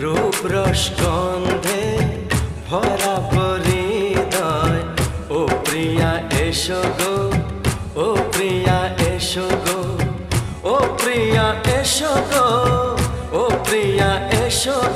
রূপ রস গন্ধে ভরা হৃদয়। ও প্রিয়া এসো গো, ও প্রিয়া এসো গো, ও প্রিয়া এসো গো, ও প্রিয়া এসো গো।